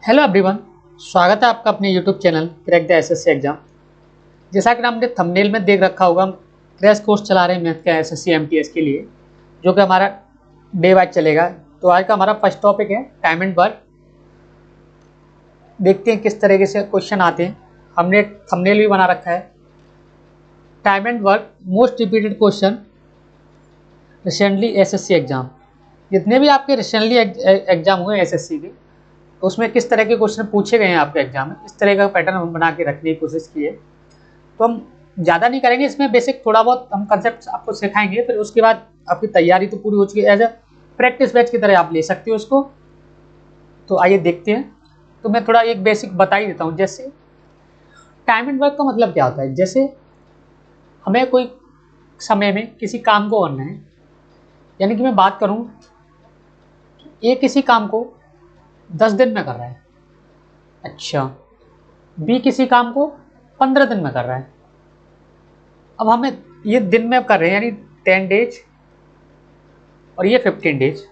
Hello everyone, स्वागत है आपका अपने YouTube channel crack the assessee exam. जैसा कि आपने थंबनेल में देख रखा होगा, हम क्रैश कोर्स चला रहे हैं मैथ का एसएससी एमटीएस के लिए, जो कि हमारा डे वाइज चलेगा। तो आज का हमारा फर्स्ट टॉपिक है टाइम एंड वर्क। देखते हैं किस तरीके से क्वेश्चन आते हैं। हमने थंबनेल भी बना रखा है, time and work most repeated question recently SSC exam. जितने भी आपके रिसेंटली एग्जाम हुए एसएससी के, तो उसमें किस तरह के क्वेश्चन पूछे गए हैं आपके एग्जाम में, इस तरह का पैटर्न हम बना के रखने की कोशिश की है। तो हम ज़्यादा नहीं करेंगे इसमें, बेसिक थोड़ा बहुत हम कंसेप्ट आपको सिखाएंगे, फिर उसके बाद आपकी तैयारी तो पूरी हो चुकी है। एज अ प्रैक्टिस बैच की तरह आप ले सकते हो उसको। तो आइए देखते हैं। तो मैं थोड़ा एक बेसिक बता ही देता हूँ। जैसे टाइम एंड वर्क का मतलब क्या होता है, जैसे हमें कोई समय में किसी काम को करना है, यानी कि मैं बात करूँ, ये किसी काम को 10 दिन में कर रहा है, अच्छा, बी किसी काम को 15 दिन में कर रहा है। अब हमें ये दिन में कर रहे हैं, यानी 10 डेज, और ये 15 डेज।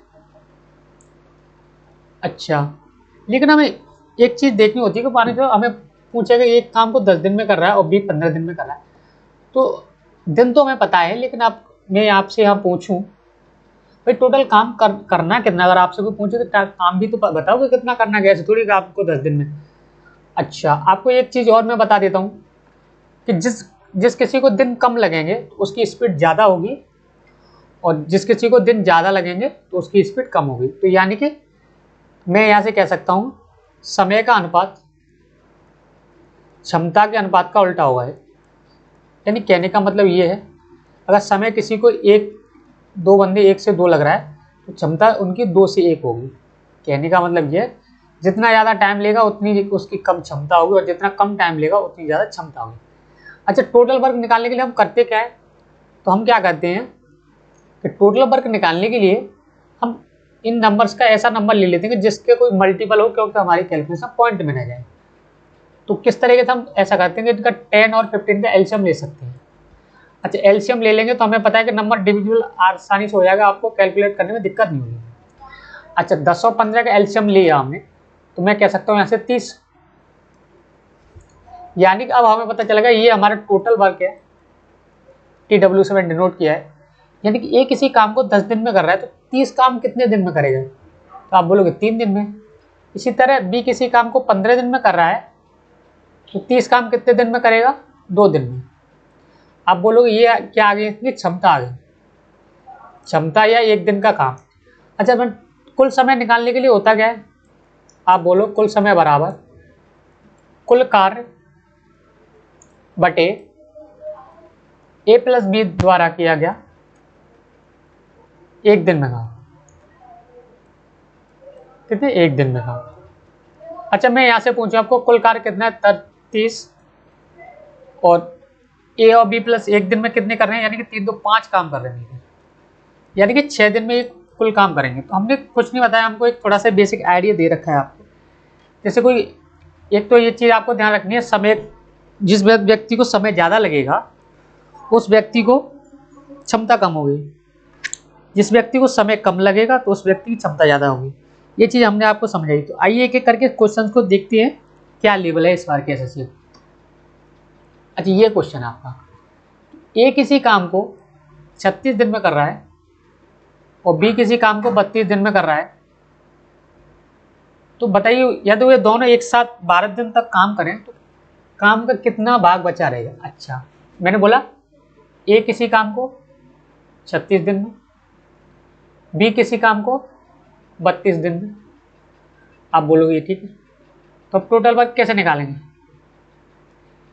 अच्छा, लेकिन हमें एक चीज़ देखनी होती है कि माने जो हमें पूछेगा एक काम को 10 दिन में कर रहा है और बी 15 दिन में कर रहा है, तो दिन तो हमें पता है, लेकिन मैं आपसे यहाँ पूछूं भाई टोटल काम करना कितना। अगर आपसे कोई पूछे तो काम भी तो बताओ कि कितना करना, कैसे थोड़ी आपको 10 दिन में। अच्छा, आपको एक चीज़ और मैं बता देता हूँ कि जिस जिस किसी को दिन कम लगेंगे तो उसकी स्पीड ज़्यादा होगी, और जिस किसी को दिन ज़्यादा लगेंगे तो उसकी स्पीड कम होगी। तो यानी कि मैं यहाँ से कह सकता हूँ समय का अनुपात क्षमता के अनुपात का उल्टा होगा। यानी कहने का मतलब ये है, अगर समय किसी को दो बंदे 1 से 2 लग रहा है, तो क्षमता उनकी 2 से 1 होगी। कहने का मतलब ये है, जितना ज़्यादा टाइम लेगा उतनी उसकी कम क्षमता होगी, और जितना कम टाइम लेगा उतनी ज़्यादा क्षमता होगी। अच्छा, टोटल वर्क निकालने के लिए हम करते क्या है, तो हम क्या करते हैं कि टोटल वर्क निकालने के लिए हम इन नंबर्स का ऐसा नंबर ले लेते हैं कि जिसके कोई मल्टीपल हो, क्योंकि हमारी कैलकुलेशन पॉइंट में न जाए। तो किस तरीके से हम ऐसा करते हैं कि इनका 10 और 15 का एलसीएम ले सकते हैं। अच्छा, एलसीएम ले लेंगे तो हमें पता है कि नंबर डिविजिबल आसानी से हो जाएगा, आपको कैलकुलेट करने में दिक्कत नहीं होगी। अच्छा, 10 और 15 का एलसीएम लिया हमने, तो मैं कह सकता हूँ यहाँ से 30। यानी कि अब हमें पता चलेगा ये हमारा टोटल वर्क है, TW से मैंने डिनोट किया है। यानी कि ये किसी काम को 10 दिन में कर रहा है, तो 30 काम कितने दिन में करेगा, तो आप बोलोगे 3 दिन में। इसी तरह बी किसी काम को 15 दिन में कर रहा है, तो 30 काम कितने दिन में करेगा, 2 दिन में। आप बोलोगे ये क्या आ गई, इसकी क्षमता आ गई, क्षमता या 1 दिन का काम। अच्छा, मैं कुल समय निकालने के लिए होता क्या है, आप बोलो कुल समय बराबर कुल कार्य बटे A + B द्वारा किया गया 1 दिन में काम। कितने, 1 दिन में काम। अच्छा, मैं यहाँ से पूछूं आपको कुल कार्य कितना है, 30, और A और B + 1 दिन में कितने कर रहे हैं, यानी कि 3 तो 5 काम कर रहे हैं, यानी कि 6 दिन में ये कुल काम करेंगे। तो हमने कुछ नहीं बताया, हमको एक थोड़ा सा बेसिक आइडिया दे रखा है आपको। जैसे कोई एक तो ये चीज़ आपको ध्यान रखनी है, समय, जिस व्यक्ति को समय ज़्यादा लगेगा उस व्यक्ति को क्षमता कम होगी, जिस व्यक्ति को समय कम लगेगा तो उस व्यक्ति की क्षमता ज़्यादा होगी। ये चीज़ हमने आपको समझाई। तो आइए एक एक करके क्वेश्चन को देखते हैं क्या लेवल है इस बार के एसएससी। अच्छा, ये क्वेश्चन आपका, ए किसी काम को 36 दिन में कर रहा है और बी किसी काम को 32 दिन में कर रहा है, तो बताइए यदि ये दोनों एक साथ 12 दिन तक काम करें तो काम का कितना भाग बचा रहेगा। अच्छा, मैंने बोला ए किसी काम को 36 दिन में, बी किसी काम को 32 दिन में। आप बोलोगे ठीक है, तो अब टोटल वर्क कैसे निकालेंगे,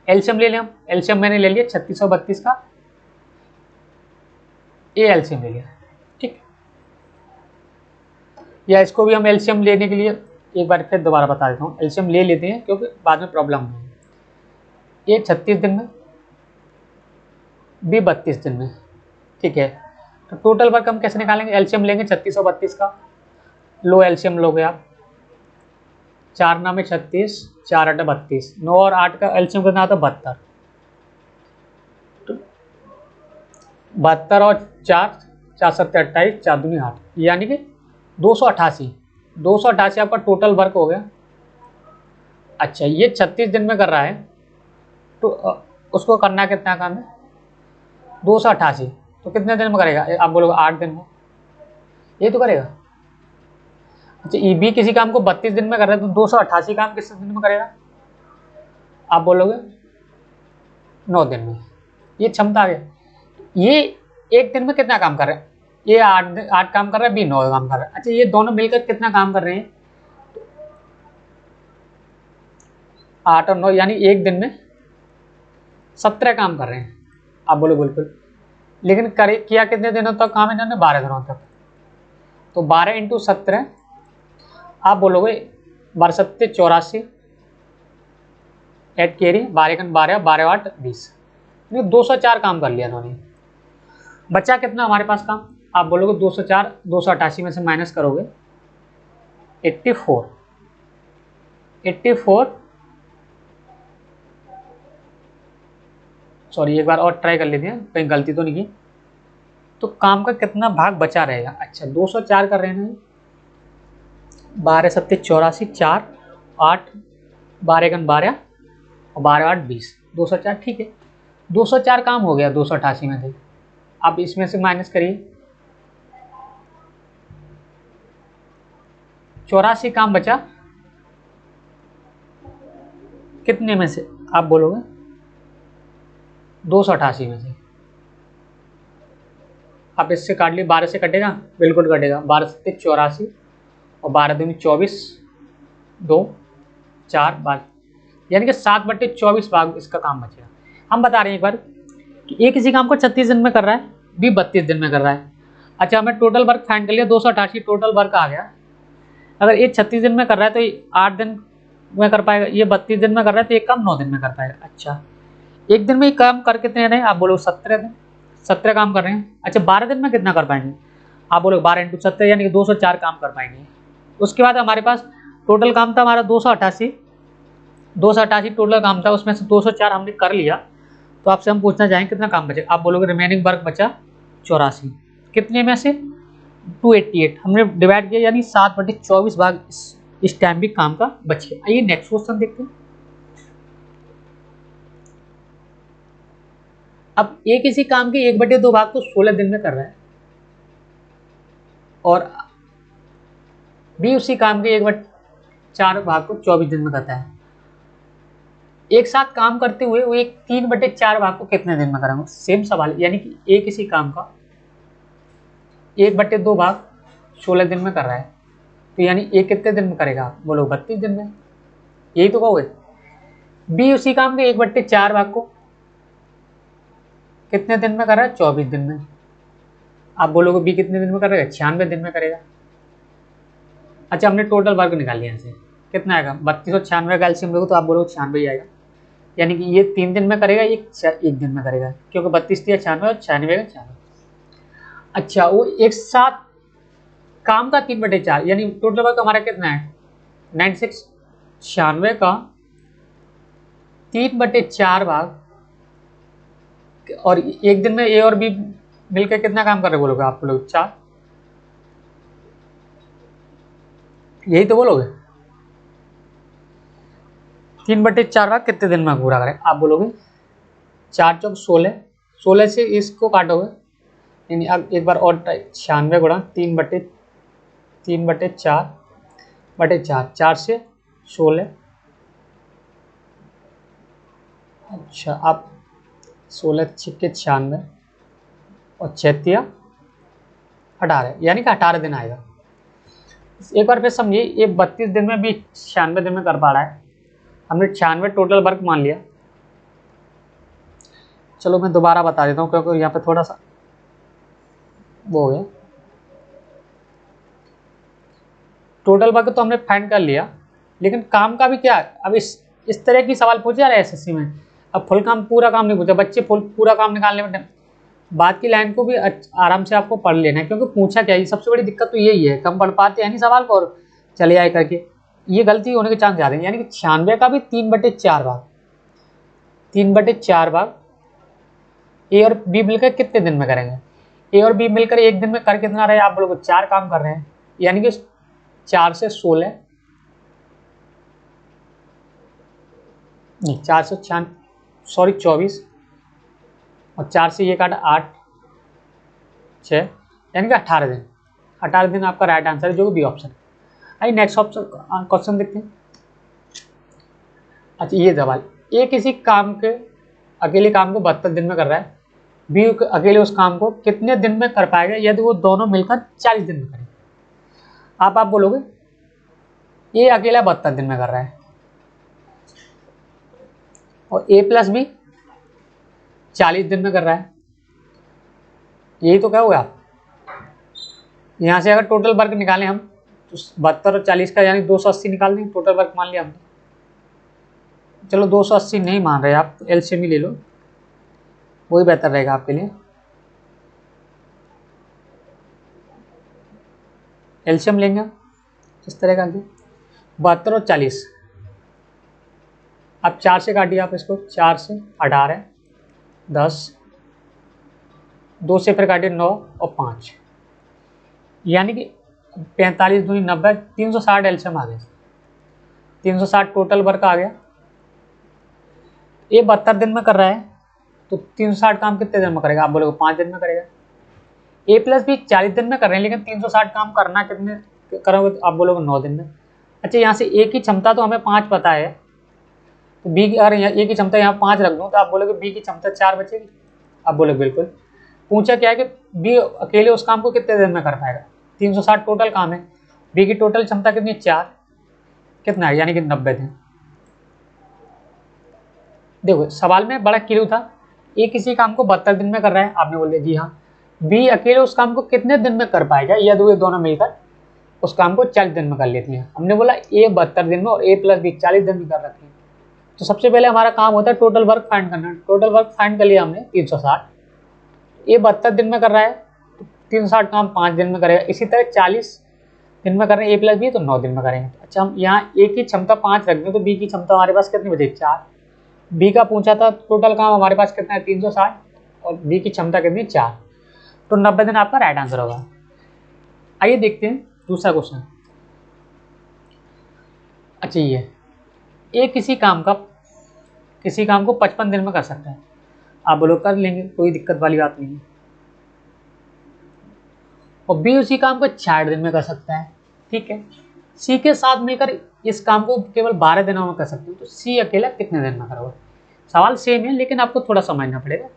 एलसीएम ले लें हम। एलसीएम मैंने ले लिया 36 और 32 का, ए एलसीएम ले लिया, ठीक। या इसको भी हम एलसीएम लेने के लिए एक बार फिर दोबारा बता देता हूँ, एलसीएम ले लेते हैं क्योंकि बाद में प्रॉब्लम होगी। ए 36 दिन में, बी 32 दिन में, ठीक है। तो टोटल वर्क हम कैसे निकालेंगे, एलसीएम लेंगे 36 और 32 का, लो एलसीएम लोगे आप, 4 9 में 36, 4 8 32, 9 और 8 का एलसीएम कितना आता है 72। तो 72 और 4, 4 7 28, 4 दूनी 8, यानी कि 288 आपका टोटल वर्क हो गया। अच्छा, ये 36 दिन में कर रहा है, तो उसको करना कितना काम है, 288। तो कितने दिन में करेगा, आप बोलोगे 8 दिन में, ये तो करेगा। अच्छा, ये भी किसी काम को 32 दिन में कर रहा है, तो 288 काम किस दिन में करेगा, आप बोलोगे 9 दिन में। ये क्षमता आ गया। ये एक दिन में कितना काम कर रहे हैं, ये 8 काम कर रहा है, बी 9 काम कर रहा है। अच्छा, ये दोनों मिलकर कितना काम कर रहे हैं, 8 और 9, यानी एक दिन में 17 काम कर रहे हैं, आप बोलो बिल्कुल। लेकिन करे किया कितने दिनों तक काम इन्होंने, 12 दिनों तक। तो 12 इंटू 17, आप बोलोगे 12 सत्ते 84, 8 कैरी, 12 12, 12 8 20, 204 काम कर लिया इन्होंने। बचा कितना हमारे पास काम, आप बोलोगे 204, 288 में से माइनस करोगे 84, 84, सॉरी एक बार और ट्राई कर लेते हैं, कहीं गलती तो नहीं की। तो काम का कितना भाग बचा रहेगा, अच्छा 204 कर रहे हैं, 12 सत्ते 84, 4 8, 12 12 और 12 8 20, 204, ठीक है। 204 काम हो गया 288 में से। आप इसमें से माइनस करिए, 84 काम बचा कितने में से, आप बोलोगे 288 में से। आप इससे काट लिए, 12 से कटेगा, बिल्कुल कटेगा, 12 सत्ते 84 और 12 दूनी 24, 2 4 12, यानी कि 7/24 भाग इसका काम बचेगा। हम बता रहे हैं एक बार कि एक किसी काम को 36 दिन में कर रहा है, बी 32 दिन में कर रहा है। अच्छा, हमें टोटल वर्क फाइंड कर लिया, 288 टोटल वर्क आ गया। अगर ये 36 दिन में कर रहा है तो ये 8 दिन में कर पाएगा, ये 32 दिन में कर रहा है तो एक काम 9 दिन में कर पाएगा। अच्छा, एक दिन में ये काम कर कितने रहे, आप बोलो 17 दिन, 17 काम कर रहे हैं। अच्छा, 12 दिन में कितना कर पाएंगे, आप बोलो 12 इंटू 17, यानी कि 204 काम कर पाएंगे। उसके बाद हमारे पास टोटल काम था हमारा 288, 288 टोटल काम था, उसमें से 204 हमने कर लिया। तो आपसे हम पूछना चाहेंगे कितना काम बचे, आप बोलोगे रिमेनिंग वर्क बचा 84, कितने में से 288 हमने डिवाइड किया, यानी 7/24 भाग इस टाइम भी काम का बचे। आइए नेक्स्ट क्वेश्चन देखते हैं। अब एक इसी काम के 1/2 भाग को 16 दिन में कर रहा है, और बी उसी काम के 1/4 भाग को 24 दिन में करता है। एक साथ काम करते हुए वो एक 3/4 भाग को कितने दिन में करेंगे, सेम सवाल, यानी कि एक इसी काम का 1/2 भाग 16 दिन में कर रहा है, तो यानी एक कितने दिन में करेगा, बोलो 32 दिन में, यही तो कहोगे। बी उसी काम के 1/4 भाग को कितने दिन में कर रहा है, 24 दिन में, आप बोलोगे बी कितने दिन में करेगा, 96 दिन में करेगा। अच्छा, हमने टोटल वर्क निकाल लिया, यहाँ से कितना आएगा, 3296 का एलसीएम लोगे तो आप बोलोगे 96 आएगा, यानी कि ये 3 दिन में करेगा, ये एक दिन में करेगा, क्योंकि 32 दिया 96 और 96 का 96। अच्छा, वो एक साथ काम का 3/4, यानी टोटल वर्क हमारा कितना है 96, 96 का 3/4 भाग, और एक दिन में ए और बी मिलकर कितना काम कर रहे बोलोगे, आप लोग 4, यही तो बोलोगे। 3/4 भाग कितने दिन में पूरा करें, आप बोलोगे 4 चौक 16, 16 से इसको काटोगे, यानी अब एक बार और 96 गुणा 3/4 4 से 16। अच्छा, आप 16 छिक्के 96 और 6 18, यानी कि 18 दिन आएगा। एक बार फिर समझिए, ये 32 दिन में भी 96 दिन में कर पा रहा है, हमने 96 टोटल वर्क मान लिया। चलो मैं दोबारा बता देता हूँ, क्योंकि यहाँ पे थोड़ा सा वो हो गया। टोटल वर्क तो हमने फाइंड कर लिया, लेकिन काम का भी क्या, अब इस तरह की सवाल पूछे जा रहे हैं एसएससी में। अब फुल काम पूरा काम नहीं पूछा, बच्चे पूरा काम निकालने में बात की लाइन को भी आराम से आपको पढ़ लेना है, क्योंकि पूछा क्या है, सबसे बड़ी दिक्कत तो यही है, कम पढ़ पाते हैं नहीं सवाल को और चले आए करके, ये गलती होने के चांस ज़्यादा है। यानी कि 96 का भी 3/4 भाग, 3/4 भाग ए और बी मिलकर कितने दिन में करेंगे, ए और बी मिलकर एक दिन में कर कितना रहे, आप लोग 4 काम कर रहे हैं, यानी कि 4 से 16, नहीं, 24 और 4 से ये काटा 8 6 यानी कि 18 दिन। 18 दिन आपका राइट आंसर है, जो कि बी ऑप्शन है। आइए नेक्स्ट ऑप्शन क्वेश्चन देखते हैं। अच्छा ये सवाल, ए किसी काम के अकेले काम को 72 दिन में कर रहा है, बी अकेले उस काम को कितने दिन में कर पाएगा यदि वो दोनों मिलकर 40 दिन में करें। आप बोलोगे ए अकेला 72 दिन में कर रहा है और ए प्लस बी 40 दिन में कर रहा है, यही तो क्या हुआ आप। यहाँ से अगर टोटल वर्क निकालें हम तो 72 और 40 का यानी 280 निकाल देंगे, टोटल वर्क मान लिया हमने। चलो 280 नहीं मान रहे आप, एलसीएम ही ले लो, वही बेहतर रहेगा आपके लिए। एलसीएम लेंगे इस तरह का 72 और 40, अब 4 से काटिए आप इसको, 4 से 18 10, 2 से फिर काटिए 9 और 5, यानी कि 45 दूनी 90, 360 एलसीएम आ गया, 360 टोटल वर्क आ गया। ये 72 दिन में कर रहा है तो 360 काम कितने दिन में करेगा, आप बोलोगे 5 दिन में करेगा। ए प्लस बी 40 दिन में कर रहे हैं, लेकिन 360 काम करना कितने करोगे, तो आप बोलोगे 9 दिन में। अच्छा यहाँ से ए की क्षमता तो हमें 5 पता है, तो बी की अगर ए की क्षमता यहाँ 5 रख दूँ तो आप बोलोगे बी की क्षमता 4 बचेगी, आप बोलोगे बिल्कुल। पूछा क्या है कि बी अकेले उस काम को कितने दिन में कर पाएगा, 360 टोटल काम है, बी की टोटल क्षमता कितनी 4, कितना है यानी कि 90 दिन। देखो सवाल में बड़ा क्लियर था, ए किसी काम को 72 दिन में कर रहा है, आपने बोल दिया जी हाँ। बी अकेले उस काम को कितने दिन में कर पाएगा, यदि वे दोनों मिलकर उस काम को 40 दिन में कर लेती हैं। हमने बोला ए 72 दिन में और ए प्लस बी 40 दिन में कर रखी है, तो सबसे पहले हमारा काम होता है टोटल वर्क फाइंड करना। टोटल वर्क फाइंड कर लिया हमने 360, ए 72 दिन में कर रहा है तो 360 काम 5 दिन में करेगा। इसी तरह 40 दिन में कर रहे हैं ए प्लस बी तो 9 दिन में करेंगे। अच्छा हम यहाँ ए की क्षमता 5 रख दें तो बी की क्षमता हमारे पास कितनी बची, 4। बी का पूछा था टोटल काम हमारे पास कितना है 360 और बी की क्षमता कितनी 4, तो 90 दिन आपका राइट आंसर होगा। आइए देखते हैं दूसरा क्वेश्चन। अच्छा ये ए किसी काम को 55 दिन में कर सकता है, आप बोलो कर लेंगे, कोई दिक्कत वाली बात नहीं है। और बी उसी काम को 60 दिन में कर सकता है, ठीक है। सी के साथ मिलकर इस काम को केवल 12 दिनों में कर सकते हैं, तो सी अकेला कितने दिन में करोगे। सवाल सेम है लेकिन आपको थोड़ा समझना पड़ेगा,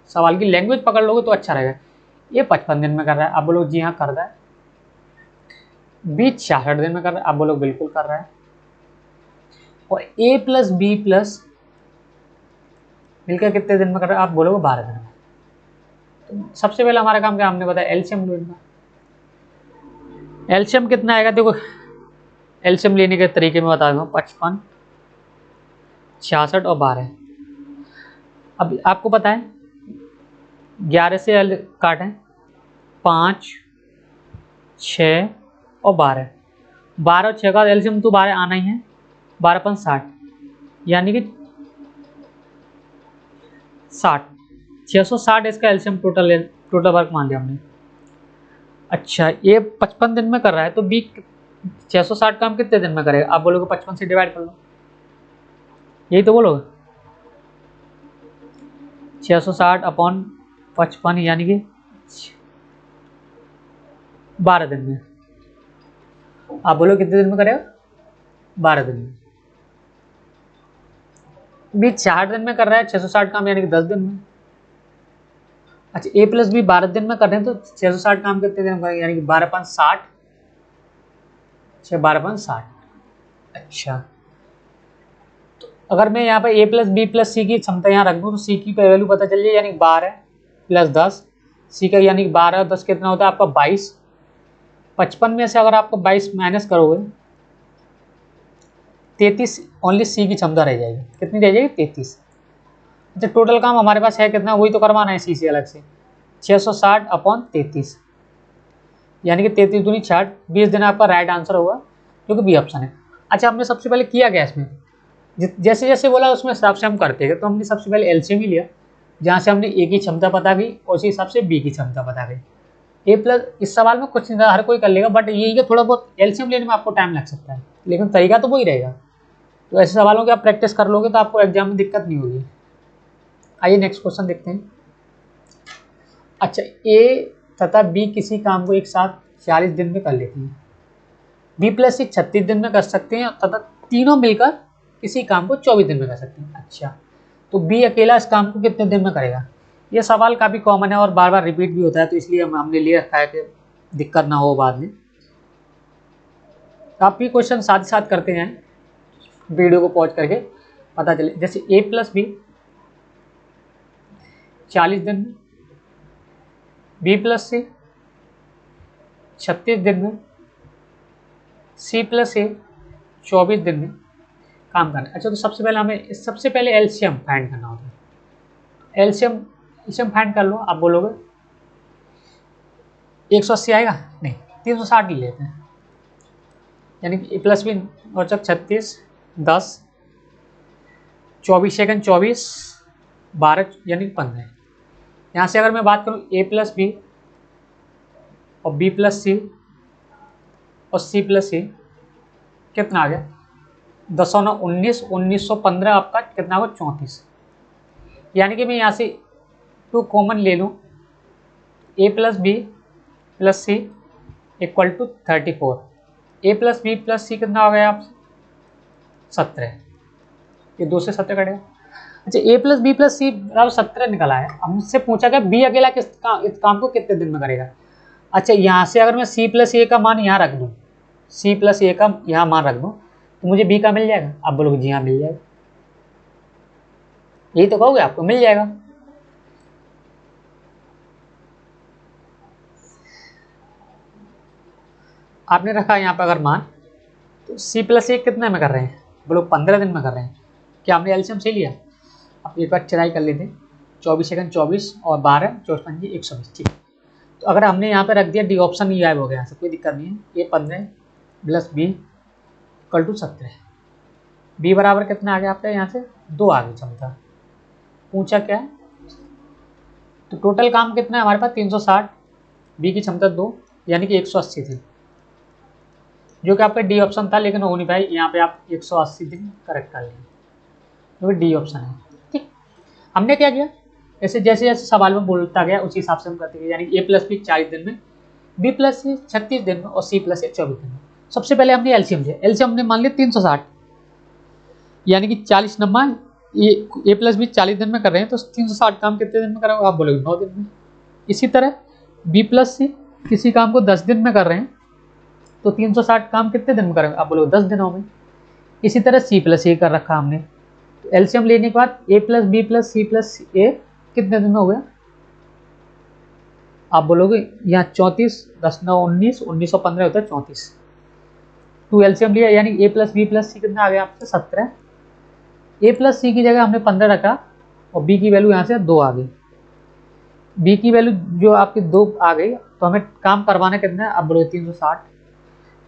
सवाल की लैंग्वेज पकड़ लोगे तो अच्छा रहेगा। ये 55 दिन में कर रहा है, आप बोलो जी हाँ कर रहा है। बी 66 दिन में कर रहा है, आप बोलो बिल्कुल कर रहा है। और ए प्लस बी प्लस मिलकर कितने दिन में कर रहा है, आप बोलोगे 12 दिन में। तो सबसे पहले हमारा काम क्या, हमने बताया एलसीएम लो इनका। एलसीएम कितना आएगा, देखो एलसीएम लेने के तरीके में बता दूंगा, 55 66 और 12। अब आपको पता है 11 से एल काटें 5 6 और 12, 12 और 6 का एलसीएम तो 12 आना ही है, 12 5 60 यानी कि 60, 660 इसका एलसीएम टोटल वर्क मान लिया हमने। अच्छा ये 55 दिन में कर रहा है तो बी 660 काम कितने दिन में करेगा, आप बोलोगे 55 से डिवाइड कर लो, यही तो बोलोगे 660 अपॉन 55 यानी कि 12 दिन में, आप बोलो कितने दिन में करेगा 12 दिन में। बी 60 दिन में कर रहा है 660 काम यानी कि 10 दिन में। अच्छा ए प्लस बी 12 दिन में कर रहे हैं तो 660 काम कितने दिन में करेंगे यानी कि 12 5 60, 12 5 60। अच्छा तो अगर मैं यहाँ पर ए प्लस बी प्लस सी की क्षमता यहाँ रख दूँ तो सी की वैल्यू पता चल जाए, यानी 12 प्लस 10, सी का यानी 12 और 10 कितना होता है आपका 22। 55 में से अगर आपको 22 माइनस करोगे 33 ओनली सी की क्षमता रह जाएगी, कितनी रह जाएगी 33। अच्छा टोटल काम हमारे पास है कितना, वही तो करवाना है सी से अलग से, 660 अपॉन 33 यानी कि 33 दूनी 60, 20 दिन आपका राइट आंसर होगा जो कि बी ऑप्शन है। अच्छा हमने सबसे पहले किया क्या इसमें, जैसे जैसे बोला उसमें हिसाब से हम करते गए, तो हमने सबसे पहले एलसीएम ही लिया जहाँ से हमने ए की क्षमता पता की और उसी हिसाब से बी की क्षमता पता की। ए प्लस इस सवाल में कुछ नहीं हर कोई कर लेगा, बट यही कि थोड़ा बहुत एलसीएम लेने में आपको टाइम लग सकता है, लेकिन तरीका तो वही रहेगा। तो ऐसे सवालों की आप प्रैक्टिस कर लोगे तो आपको एग्जाम में दिक्कत नहीं होगी। आइए नेक्स्ट क्वेश्चन देखते हैं। अच्छा, ए तथा बी किसी काम को एक साथ 40 दिन में कर लेते हैं। बी प्लस सी 36 दिन में कर सकते हैं तथा तीनों मिलकर किसी काम को 24 दिन में कर सकते हैं। अच्छा, तो बी अकेला इस काम को कितने दिन में करेगा? ये सवाल काफ़ी कॉमन है और बार बार रिपीट भी होता है, तो इसलिए हमने ले रखा है कि दिक्कत ना हो बाद में। आप भी क्वेश्चन साथ ही साथ करते हैं, वीडियो को पॉज करके पता चले। जैसे ए प्लस बी 40 दिन में, बी प्लस सी 36 दिन में, सी प्लस ए 24 दिन में काम करना है। अच्छा, तो सबसे पहले हमें सबसे पहले एलसीएम फाइंड करना होता है। एलसीएम फाइंड कर लो। आप बोलोगे 180 आएगा? नहीं, 360 ले लेते हैं। यानी कि ए प्लस बी और 36 10 24 सेकंड 24 12 यानी 15। यहाँ से अगर मैं बात करूँ ए प्लस बी और बी प्लस सी और सी प्लस सी, कितना आ गया? 10 9 19 1915 आपका कितना होगा? 34। यानी कि मैं यहाँ से 2 कॉमन ले लूँ, A plus B plus C equal to 34। A plus B plus C कितना हो गया आप? 17। ये 2 से 17 कटेगा। अच्छा, ए प्लस बी प्लस सी बराबर 17 निकला है। हमसे पूछा गया बी अकेला इस काम को कितने दिन में करेगा। अच्छा, यहाँ से अगर मैं सी प्लस ए का मान यहाँ रख दूँ, सी प्लस ए का यहाँ मान रख दूँ, तो मुझे बी का मिल जाएगा। आप बोलोगे जी हाँ मिल जाएगा, यही तो कहोगे, आपको मिल जाएगा। आपने रखा यहाँ पर अगर मान, तो सी प्लस ए कितने में कर रहे हैं? बोलो 15 दिन में कर रहे हैं। क्या हमने एलसीएम से लिया? आप एक बार ट्राई कर लेते। 24 सेकंड 24 और 12 24 पंजी 120। ठीक, तो अगर हमने यहाँ पे रख दिया डी ऑप्शन ही गायब हो गया, कोई दिक्कत नहीं है। A 15 plus B equal to 17। B बराबर कितना आ गया आपका? यहाँ से 2 आ गई क्षमता। पूछा क्या है? तो टोटल काम कितना है हमारे पास? 360। बी की क्षमता 2 यानी कि 180 थी, जो कि आपका डी ऑप्शन था, लेकिन हो नहीं पाई। यहाँ पे आप 180 दिन करेक्ट कर लेंगे, क्योंकि डी ऑप्शन है। ठीक, हमने क्या किया, जैसे जैसे सवाल में बोलता गया उसी हिसाब से हम करते गए। यानी ए प्लस बी 40 दिन में, बी प्लस सी 36 दिन में और सी प्लस ए 24 दिन में। सबसे पहले हमने एलसीएम लिया। एलसीएम हमने मान लिया 360, यानी कि 40 नंबर ए प्लस बी 40 दिन में कर रहे हैं, तो 360 काम कितने दिन में करेंगे? आप बोलोगे 9 दिन में। इसी तरह बी प्लस सी किसी काम को 10 दिन में कर रहे हैं, तो 360 काम कितने दिन में करेंगे? आप बोलोगे 10 दिनों में। इसी तरह सी प्लस ए कर रखा हमने, तो एलसीएम लेने के बाद A plus B plus C plus A कितने दिन में हो गया? आप बोलोगे यहाँ 34 10 9 19 1915 होता है 34। 2 एलसीएम लिया, यानी ए प्लस बी प्लस सी कितना आ गया आपसे? 17। ए प्लस सी की जगह हमने 15 रखा और बी की वैल्यू यहाँ से 2 आ गई। बी की वैल्यू जो आपकी 2 आ गई, तो हमें काम करवाना कितना है? अब बोलो 360,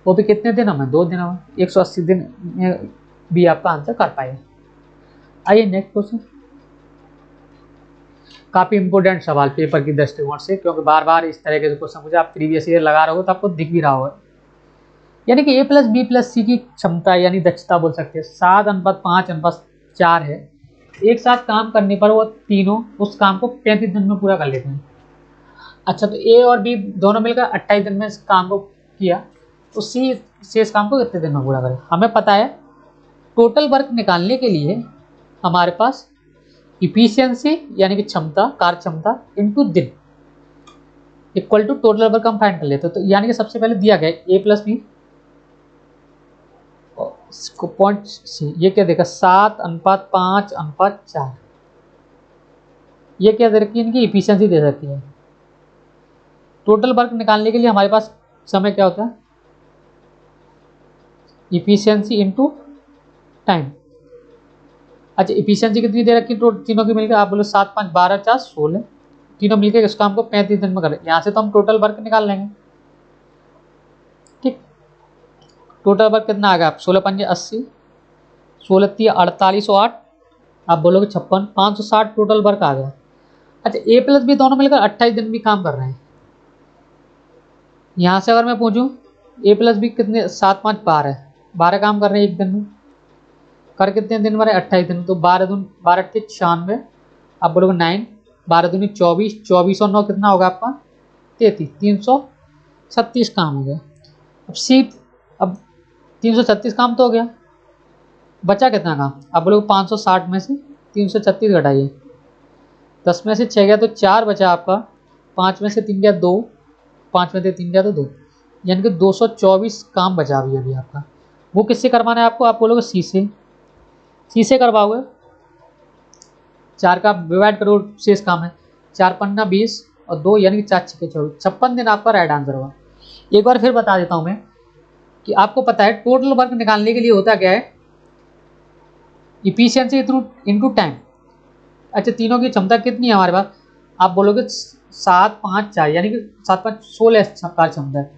वो भी कितने दिन हमें? 2 दिन हमें। 180 दिन में भी आपका आंसर कर पाएगा। आइए नेक्स्ट क्वेश्चन। काफ़ी इंपॉर्टेंट सवाल पेपर की दृष्टिकोण से, क्योंकि बार बार इस तरह के क्वेश्चन मुझे आप प्रीवियस ईयर लगा रहे हो तो आपको दिख भी रहा होगा। यानी कि ए प्लस बी प्लस सी की क्षमता यानी दक्षता बोल सकते हैं 7:5:4 है। एक साथ काम करने पर वो तीनों उस काम को 35 दिन में पूरा कर लेते हैं। अच्छा, तो ए और बी दोनों मिलकर 28 दिन में इस काम को किया, तो सी शेष काम को कितने दिन में पूरा करें? हमें पता है टोटल वर्क निकालने के लिए हमारे पास इफिशियंसी यानी कि क्षमता, कार्य क्षमता इनटू दिन इक्वल टू टोटल वर्क हम फाइंड कर लेते हैं। तो यानी कि सबसे पहले दिया गया ए प्लस बी पॉइंट सी, ये क्या देखा? 7:5:4। ये क्या दे रखी है? इनकी इफिशियंसी दे रखी है। टोटल वर्क निकालने के लिए हमारे पास समय क्या होता है? Efficiency into time. अच्छा, इफिशियंसी कितनी दे रखी है तीनों की मिलकर? आप बोलो 7 5 12 4 16, तीनों मिलकर इस काम को 35 दिन में करें। यहाँ से तो हम टोटल वर्क निकाल लेंगे। ठीक, टोटल वर्क कितना आ गया? आप 16 5 80, 16 3 48 और 8, आप बोलोगे 56, 560 टोटल वर्क आ गया। अच्छा, ए प्लस बी दोनों मिलकर 28 दिन भी काम कर रहे हैं। यहाँ से अगर मैं पूछूं ए प्लस बी कितने? 7 5 12 काम कर रहे हैं एक दिन में। कर कितने दिन बने 28 दिन, तो 12 अट्ठे 96, आप बोलोगे 9, 12 दूनी 24, 24 और 9 कितना होगा आपका 33, 336 काम हो गया। अब 336 काम तो हो गया, बचा कितना काम, आप बोलोगे 560 में से 336 घटाइए, 10 में से 6 गया तो 4 बचा आपका, 5 में से 3 गया 2, 5 में से 3 गया तो 2, यानी कि 224 काम बचा अभी आपका। वो किससे करवाना है आपको, आप बोलोगे सी से करवाओगे, 4 का डिवाइड करो, शेष काम है, 4 पन्ना 20 और 2 यानी कि 4 छक्के 24, 56 दिन आपका राइट आंसर होगा। एक बार फिर बता देता हूँ मैं कि आपको पता है टोटल वर्क निकालने के लिए होता क्या है, इफिशियंसी इनटू टाइम। अच्छा, तीनों की क्षमता कितनी है हमारे पास, आप बोलोगे 7 5 4, यानी कि 7 5 16 कार्य क्षमता है,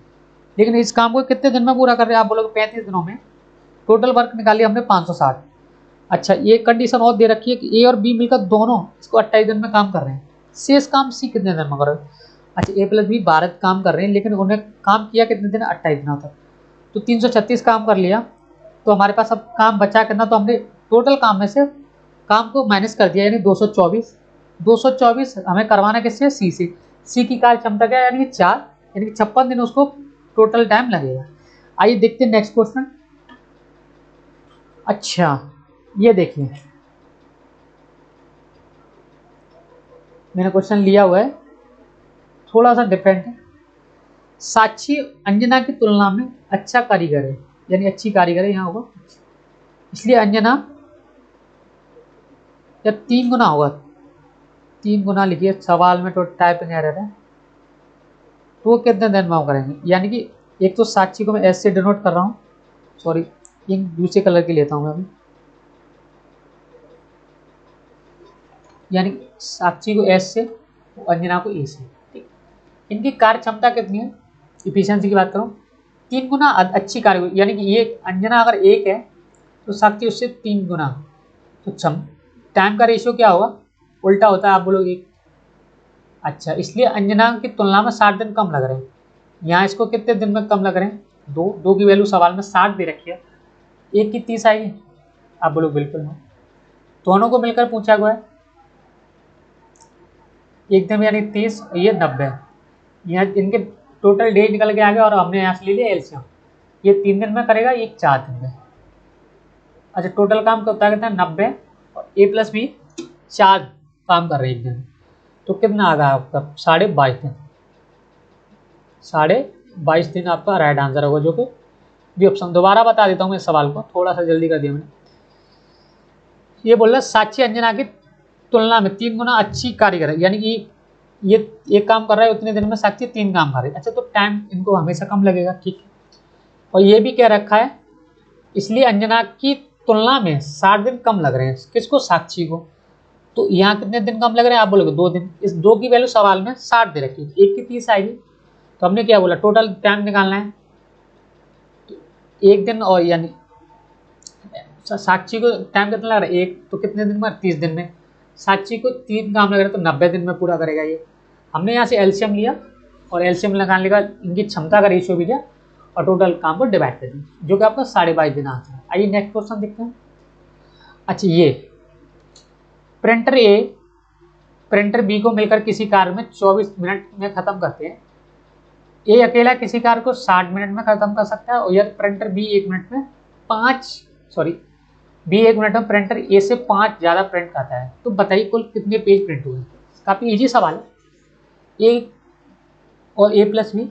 लेकिन इस काम को कितने दिन में पूरा कर रहे हैं, आप बोलोगे 35 दिनों में। टोटल वर्क निकाली हमने 560। अच्छा, ये कंडीशन और दे रखी है कि ए और बी मिलकर दोनों इसको 28 दिन में काम कर रहे हैं, शेष काम सी कितने दिन में करोगे। अच्छा, ए प्लस बी 12 काम कर रहे हैं, लेकिन उन्हें काम किया कितने दिन, 28 दिनों तक, तो 336 काम कर लिया, तो हमारे पास अब काम बचा कितना, तो हमने टोटल काम में से काम को माइनस कर दिया, यानी 224 हमें करवाना किससे, सी से। सी की कार्य क्षमता क्या है, यानी कि 4, यानी कि 56 दिन उसको टोटल टाइम लगेगा। आइए देखते हैं नेक्स्ट क्वेश्चन। अच्छा, ये देखिए मैंने क्वेश्चन लिया हुआ है, थोड़ा सा डिफरेंट है। साक्षी अंजना की तुलना में अच्छा कारीगर है, यानी अच्छी कारीगर है यहाँ होगा, इसलिए अंजना या 3 गुना होगा, 3 गुना लिखिए सवाल में, तो टाइपिंग एरर है, तो वो कितने दिन में करेंगे, यानी कि एक तो साक्षी को मैं एस से डिनोट कर रहा हूँ, सॉरी इंक दूसरे कलर की लेता हूँ मैं अभी, यानी साक्षी को एस से, अंजना को ए से, ठीक। इनकी कार्य क्षमता कितनी है, इफिशियंसी की बात करूँ, 3 गुना अच्छी कार्य, यानी कि ये अंजना अगर 1 है तो साक्षी उससे 3 गुना, तो टाइम का रेशियो क्या होगा, उल्टा होता है, आप बोलोगे 1। अच्छा, इसलिए अंजना की तुलना में 60 दिन कम लग रहे हैं, यहाँ इसको कितने दिन में कम लग रहे हैं, 2 की वैल्यू सवाल में 60 दे रखी है, 1 की 30 आएगी, आप बोलो बिल्कुल नहीं, दोनों को मिलकर पूछा हुआ है, एक दिन यानी 30, ये 90, यहाँ इनके टोटल डे निकल के आ गया, और हमने यहाँ से ले लिया एलसीएम, ये 3 दिन में करेगा, ये 4 दिन में। अच्छा, टोटल काम कब तक कहते हैं 90, और ए प्लस बी 4 काम कर रहे हैं एक दिन, तो कितना आ गया आपका 22.5 दिन, 22.5 दिन आपका राइट आंसर होगा, जो कि बी ऑप्शन। दोबारा बता देता हूँ मैं सवाल को, थोड़ा सा जल्दी कर दिया मैंने। ये बोल रहा है साक्षी अंजना की तुलना में 3 गुना अच्छी कारीगर है, यानी कि ये एक काम कर रहा है उतने दिन में साक्षी 3 काम कर रही है। अच्छा, तो टाइम इनको हमेशा कम लगेगा, ठीक है। और ये भी क्या रखा है, इसलिए अंजना की तुलना में 60 दिन कम लग रहे हैं, किसको, साक्षी को। तो यहाँ कितने दिन कम लग रहे हैं, आप बोलोगे 2 दिन, इस 2 की वैल्यू सवाल में 60 दे रखी है, 1 की 30 आएगी, तो हमने क्या बोला, टोटल टाइम निकालना है, एक दिन, और यानी साक्षी को टाइम कितना लग रहा है 1, तो कितने दिन में, 30 दिन में, साक्षी को 3 काम लग रहा है, तो 90 दिन में पूरा करेगा ये। हमने यहाँ से एलसीएम लिया, और एलसीएम लगाने का इनकी क्षमता का रेशियो भी दिया, और टोटल काम को डिवाइड कर दिया, जो कि आपका 22.5 दिन आंसर है। आइए नेक्स्ट क्वेश्चन देखते हैं। अच्छा, ये प्रिंटर ए प्रिंटर बी को मिलकर किसी कार्य में 24 मिनट में खत्म करते हैं, ए अकेला किसी कार्य को 60 मिनट में खत्म कर सकता है, और यदि प्रिंटर बी 1 मिनट में 1 मिनट में प्रिंटर ए से 5 ज़्यादा प्रिंट करता है, तो बताइए कुल कितने पेज प्रिंट हुए। काफ़ी इजी सवाल है। ए और ए प्लस बी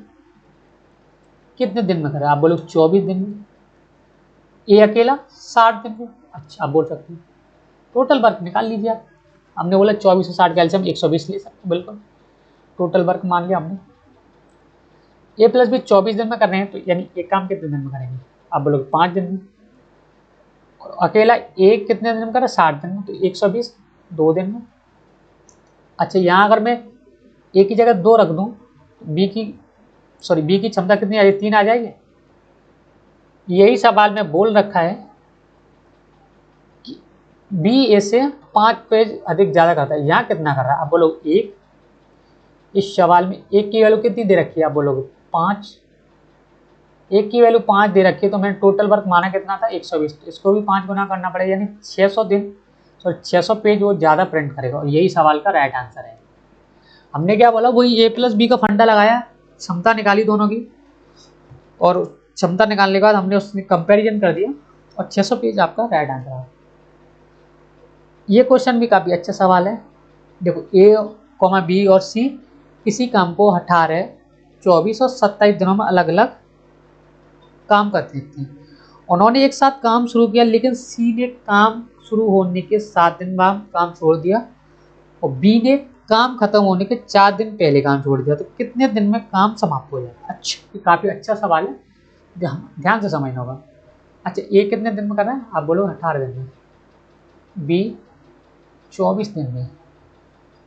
कितने दिन में करें, आप बोलो 24 दिन में, ए अकेला 60 दिन में। अच्छा, आप बोल सकते हैं टोटल वर्क निकाल लीजिए आप, हमने बोला 24 से 60 का एलसीएम 120 ले सकते, बिल्कुल टोटल वर्क मान लिया हमने। ए प्लस बी 24 दिन में कर रहे हैं, तो यानी एक काम कितने दिन में करेंगे, आप बोलोगे 5 दिन में। और अकेला एक कितने दिन में करे, 60 दिन में, तो 120 2 दिन में। अच्छा, यहाँ अगर मैं ए की जगह 2 रख दूँ, बी की क्षमता कितनी आ जाएगी, 3 आ जाएगी। यही सवाल में बोल रखा है कि बी ए से 5 पेज अधिक ज़्यादा करता है, यहाँ कितना कर रहा है, आप बोलोगे 1। इस सवाल में 1 की वैल्यू कितनी दे रखी है, आप बोलोगे 5, एक की वैल्यू 5 दे रखी है, तो मैंने टोटल वर्क माना कितना था 120, तो इसको भी 5 गुना करना पड़ेगा, यानी 600 दिन, सॉरी 600 पेज वो ज़्यादा प्रिंट करेगा, और यही सवाल का राइट आंसर है। हमने क्या बोला, वही ए प्लस बी का फंडा लगाया, क्षमता निकाली दोनों की, और क्षमता निकालने के बाद हमने उसमें कंपैरिजन कर दिया, और 600 पेज आपका राइट आंसर है। ये क्वेश्चन भी काफ़ी अच्छा सवाल है। देखो ए, बी और सी किसी काम को 18, 24 और 27 दिनों में अलग अलग काम करते थे। उन्होंने एक साथ काम शुरू किया, लेकिन सी ने काम शुरू होने के 7 दिन बाद काम छोड़ दिया, और बी ने काम खत्म होने के 4 दिन पहले काम छोड़ दिया, तो कितने दिन में काम समाप्त हो जाएगा। अच्छा, ये काफ़ी अच्छा सवाल है, ध्यान से समझना होगा। अच्छा, ए कितने दिन में कर रहा है, आप बोलो 18 दिन में, बी 24 दिन में,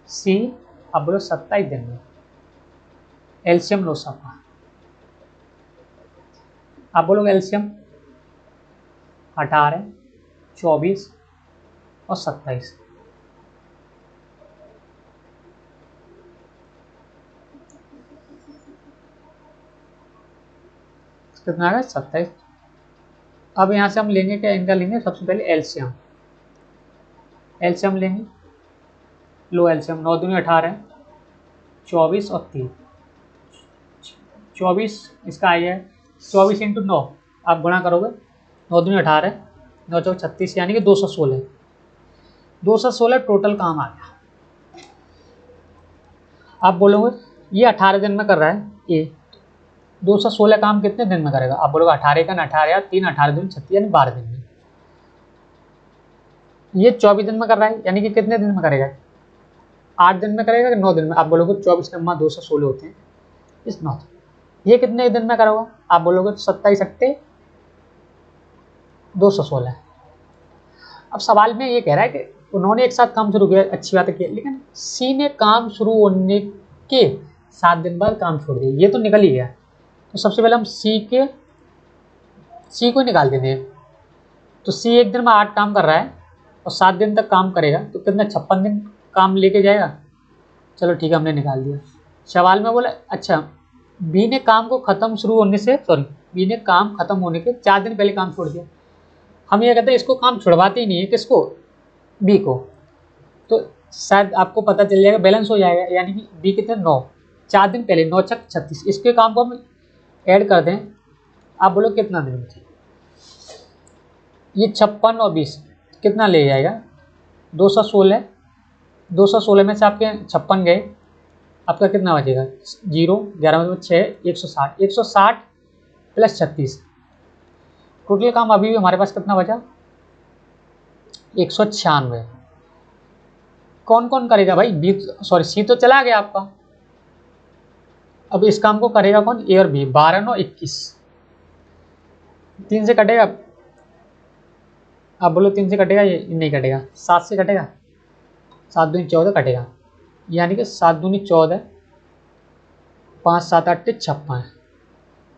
सी आप बोलो 27 दिन में। एलसीएम लो सबका, आप बोलोगे एलसीएम 18, 24 और 27। कितना आ गया 27। अब यहाँ से हम लेंगे क्या, इनका लेंगे सबसे पहले एलसीएम। एलसीएम लेंगे, लो एलसीएम, 9 दूनी 18, 24 और 3, 24 इसका आई है, 24 इंटू 9 आप गुणा करोगे, 9 दूनी 18, 9 चौक 36, यानी कि 216। 216 टोटल काम आ गया। आप बोलोगे ये 18 दिन में कर रहा है ए, 216 काम कितने दिन में करेगा, आप बोलोगे 18 का 18 या 3, 18 दिन 36, यानी 12 दिन में। ये 24 दिन में कर रहा है, यानी कि कितने दिन में करेगा, 8 दिन में करेगा कि 9 दिन में, आप बोलोगे 24 नंबर 216 होते हैं इस 9। ये कितने दिन में करोगे, आप बोलोगे 27 अट्टे 216। अब सवाल में ये कह रहा है कि उन्होंने एक साथ काम शुरू किया, अच्छी बात है, लेकिन सी ने काम शुरू होने के 7 दिन बाद काम छोड़ दिया, ये तो निकल ही गया। तो सबसे पहले हम सी को निकाल देते हैं। तो सी एक दिन में 8 काम कर रहा है और 7 दिन तक काम करेगा, तो कितना 56 दिन काम लेके जाएगा। चलो ठीक है, हमने निकाल दिया। सवाल में बोला अच्छा बी ने काम को खत्म शुरू होने से बी ने काम खत्म होने के 4 दिन पहले काम छोड़ दिया। हम ये कहते हैं इसको काम छुड़वाते ही नहीं है, किसको, बी को, तो शायद आपको पता चल जाएगा, बैलेंस हो जाएगा, यानी कि बी कितने 9, 4 दिन पहले 9 छक 36, इसके काम को हम ऐड कर दें, आप बोलो कितना दिन बचे, ये 56 और 20 कितना ले जाएगा 216। 216 में से आपके 56 गए, आपका कितना बचेगा 0, 11 में 6, 160, 160 प्लस 36, टोटल काम अभी भी हमारे पास कितना बचा 196। कौन कौन करेगा भाई, बी सी तो चला गया आपका, अब इस काम को करेगा कौन, ए और बी। 12 9 21, 3 से कटेगा, आप बोलो 3 से कटेगा, ये नहीं कटेगा, 7 से कटेगा, 7 दूनी 14 कटेगा, यानी कि 7 दूनी 14, 5 7 8 56,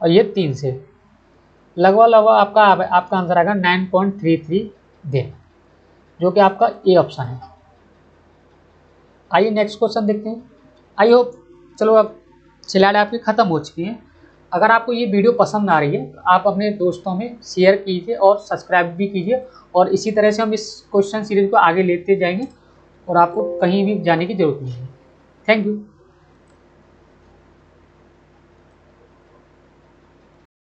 और ये 3 से लगभग आपका आंसर आएगा 9.33 दिन, जो कि आपका ए ऑप्शन है। आइए नेक्स्ट क्वेश्चन देखते हैं। आई होप, चलो अब स्लाइड आपकी ख़त्म हो चुकी है। अगर आपको ये वीडियो पसंद आ रही है तो आप अपने दोस्तों में शेयर कीजिए और सब्सक्राइब भी कीजिए, और इसी तरह से हम इस क्वेश्चन सीरीज को आगे लेते जाएंगे और आपको कहीं भी जाने की ज़रूरत नहीं है। Thank you.